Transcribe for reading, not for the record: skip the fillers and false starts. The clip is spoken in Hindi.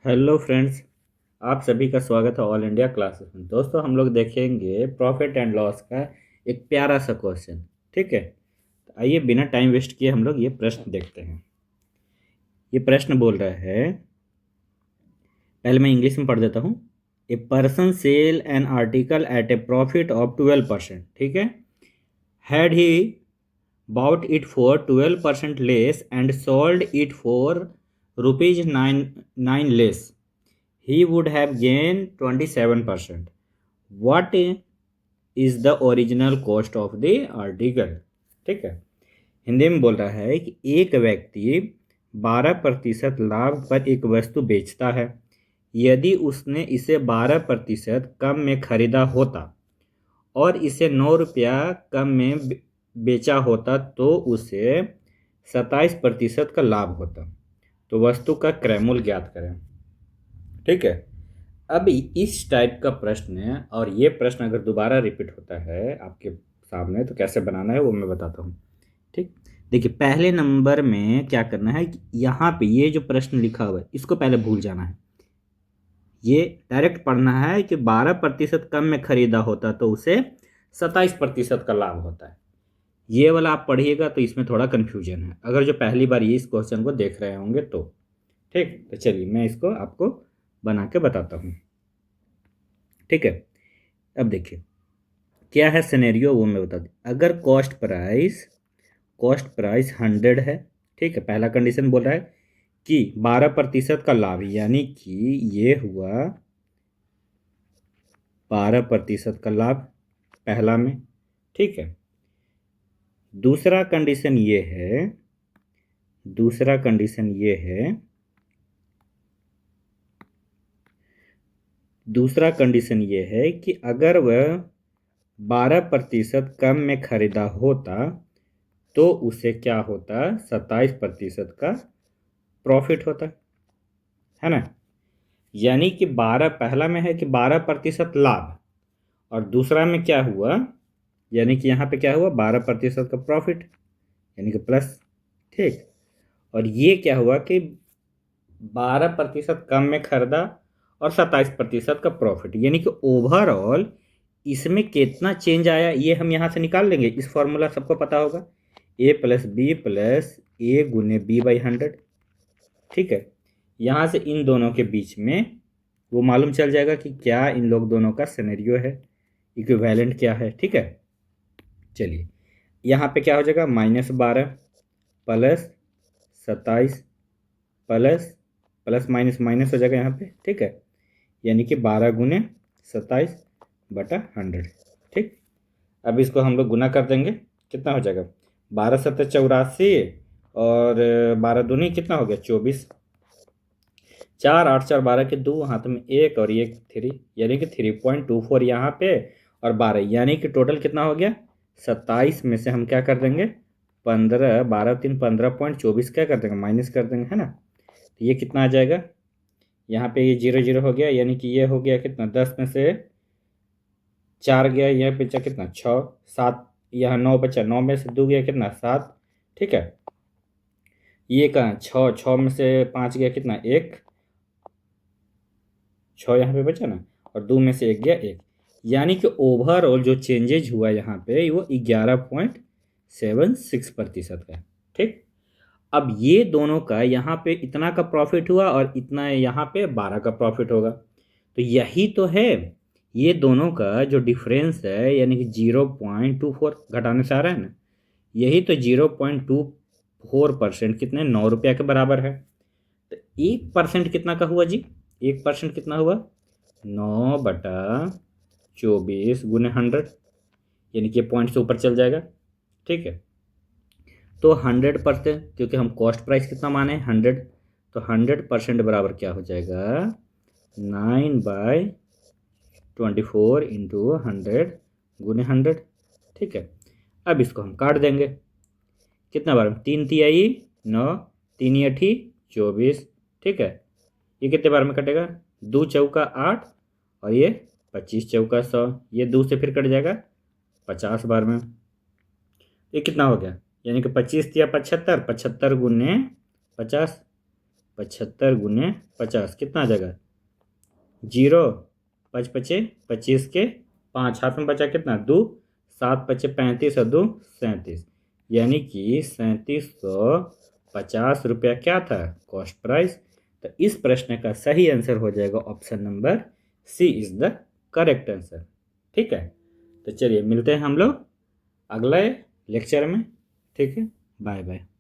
Hello friends. आप सभी का स्वागत है ऑल इंडिया क्लासेस में। दोस्तों, हम लोग देखेंगे प्रॉफिट एंड लॉस का एक प्यारा सा क्वेश्चन। ठीक है, तो आइए बिना टाइम वेस्ट किए हम लोग ये प्रश्न देखते हैं। ये प्रश्न बोल रहा है, पहले मैं इंग्लिश में पढ़ देता हूँ। A person sell an article at a profit of 12%। ठीक है, had he bought it for 12% less and sold it for rupees 9 less, he would have gained 27%. What is the original cost of the article? ठीक है, हिंदी में बोल रहा है कि एक व्यक्ति 12% लाभ पर एक वस्तु बेचता है। यदि उसने इसे 12% कम में खरीदा होता और इसे 9 रुपया कम में बेचा होता तो उसे 27% का लाभ होता। तो वस्तु का क्रय मूल्य ज्ञात करें। ठीक है, अभी इस टाइप का प्रश्न है और ये प्रश्न अगर दोबारा रिपीट होता है आपके सामने तो कैसे बनाना है वो मैं बताता हूँ। ठीक, देखिए पहले नंबर में क्या करना है कि यहाँ पे ये जो प्रश्न लिखा हुआ है इसको पहले भूल जाना है। ये डायरेक्ट पढ़ना है कि 12% कम में खरीदा होता तो उसे 27% का लाभ होता है। ये वाला आप पढ़िएगा तो इसमें थोड़ा कन्फ्यूजन है, अगर जो पहली बार ये इस क्वेश्चन को देख रहे होंगे तो। ठीक, तो चलिए मैं इसको आपको बना के बताता हूँ। ठीक है, अब देखिए क्या है सिनेरियो वो मैं बता दूँ। अगर कॉस्ट प्राइस 100 है। ठीक है, पहला कंडीशन बोल रहा है कि 12% का लाभ, यानी कि ये हुआ 12% का लाभ पहला में। ठीक है, दूसरा कंडीशन ये है दूसरा कंडीशन ये है दूसरा कंडीशन ये है कि अगर वह 12% कम में खरीदा होता तो उसे क्या होता, 27% का प्रॉफिट होता है ना। यानी कि 12 पहला में है कि 12% लाभ और दूसरा में क्या हुआ, यानी कि यहाँ पे क्या हुआ 12% का प्रॉफिट यानी कि प्लस। ठीक, और ये क्या हुआ कि 12% कम में खरीदा और 27% का प्रॉफिट, यानी कि ओवरऑल इसमें कितना चेंज आया ये हम यहाँ से निकाल लेंगे। इस फॉर्मूला सबको पता होगा, ए प्लस बी प्लस ए गुने बी बाई 100। ठीक है, यहाँ से इन दोनों के बीच में वो मालूम चल जाएगा कि क्या इन लोग दोनों का सिनेरियो है, इक्विवेलेंट क्या है। ठीक है, चलिए यहाँ पे क्या हो जाएगा, -12 plus 27 plus plus minus minus हो जाएगा यहाँ पे। ठीक है, यानी कि 12 गुने 27/100। ठीक, अब इसको हम लोग गुना कर देंगे, कितना हो जाएगा 12×7=84 और 12 दूनी कितना हो गया 24। 4 8 4 12 के दो हाथ में एक और ये 3, यानी कि 3.24 यहाँ पे और 12, यानी कि टोटल कितना हो गया 27 में से हम क्या कर देंगे 15, 12×3 15.24 क्या कर देंगे माइनस कर देंगे, है ना। तो ये कितना आ जाएगा, यहाँ पे ये 0 0 हो गया, यानी कि ये हो गया कितना 10 में से 4 गया, यह बचा कितना 6 7, यहाँ 9 बचा, 9 में से 2 गया कितना 7। ठीक है, ये कहाँ 6 6 में से 5 गया कितना 1, 6 यहाँ पे बचा ना, और 2 में से 1 गया 1, यानी कि ओवरऑल जो चेंजेज हुआ यहाँ पे वो 11.76% का है। ठीक, अब ये दोनों का यहाँ पे इतना का प्रॉफिट हुआ और इतना यहाँ पे 12 का प्रॉफिट होगा, तो यही तो है ये दोनों का जो डिफरेंस है, यानी कि 0.24 घटाने से आ रहा है ना, यही तो 0.24% कितने 9 रुपया के बराबर है। तो 1% कितना का हुआ जी, 1% कितना हुआ 9/24 गुने 100, यानी कि पॉइंट से ऊपर चल जाएगा। ठीक है, तो 100%, क्योंकि हम कॉस्ट प्राइस कितना माने 100, तो 100% बराबर क्या हो जाएगा 9/24 इंटू 100 गुने 100। ठीक है, अब इसको हम काट देंगे, कितना बार 3 तिहाई 9, 3 अठी 24। ठीक है, ये कितने बार में कटेगा 2 चौका 8 और ये 25 चौका 100, ये 2 से फिर कट जाएगा 50 बार में। ये कितना हो गया, यानी कि 25 या 75, 75 गुने 50, 75 गुने 50 कितना आ जाएगा 0। 5 पचे 25 के 5 हाथ में बचा कितना 2। 7 पचे 35 और 2 37, यानी कि 3750 रुपया क्या था कॉस्ट प्राइस। तो इस प्रश्न का सही आंसर हो जाएगा option number C is the correct answer. ठीक है, तो चलिए मिलते हैं हम लोग अगले लेक्चर में। ठीक है, बाय बाय।